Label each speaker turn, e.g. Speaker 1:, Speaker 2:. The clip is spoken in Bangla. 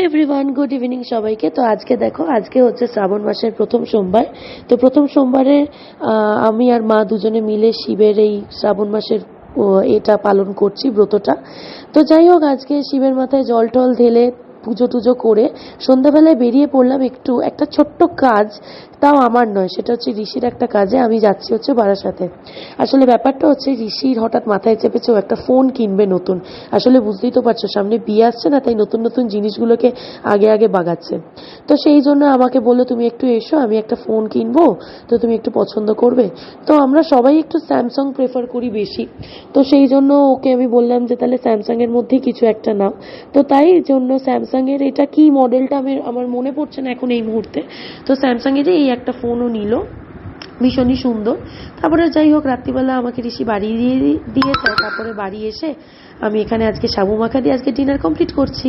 Speaker 1: এভরিওয়ান, গুড ইভিনিং সবাইকে। তো আজকে দেখো, আজকে হচ্ছে শ্রাবণ মাসের প্রথম সোমবার। তো প্রথম সোমবারে আমি আর মা দুজনে মিলে শিবের এই শ্রাবণ মাসের এটা পালন করছি, ব্রতটা। তো যাই হোক, আজকে শিবের মাথায় জল টল ঢেলে পুজো টুজো করে সন্ধ্যাবেলায় বেরিয়ে পড়লাম একটু একটা ছোট্ট কাজ। তাও আমার নয়, সেটা হচ্ছে ঋষির একটা কাজে। আমি যাচ্ছি হচ্ছে বারাসাতে। আসলে ব্যাপারটা হচ্ছে, ঋষির হঠাৎ মাথায় চেপেছে ও একটা ফোন কিনবে নতুন। আসলে বুঝতেই তো পারছো, সামনে বিয়ে আসছে না, তাই নতুন নতুন জিনিসগুলোকে আগে আগে বাগাচ্ছে। তো সেই জন্য আমাকে বললো, তুমি একটু এসো, আমি একটা ফোন কিনবো, তো তুমি একটু পছন্দ করবে। তো আমরা সবাই একটু স্যামসাং প্রেফার করি বেশি। তো সেই জন্য ওকে আমি বললাম যে তাহলে স্যামসাং এর মধ্যেই কিছু একটা নাও। তো তাই জন্য স্যামসাং এর, এটা কি মডেলটা আমার মনে পড়ছে না এখন এই মুহূর্তে। তো স্যামসাং এর এই একটা ফোনও নিল, ভীষণই সুন্দর। তারপরে যাই হোক, রাত্রিবেলা আমাকে ঋষি বাড়ি দিয়েছে। তারপরে বাড়ি এসে আমি এখানে আজকে সাবু মাখা দিয়ে আজকে ডিনার কমপ্লিট করছি।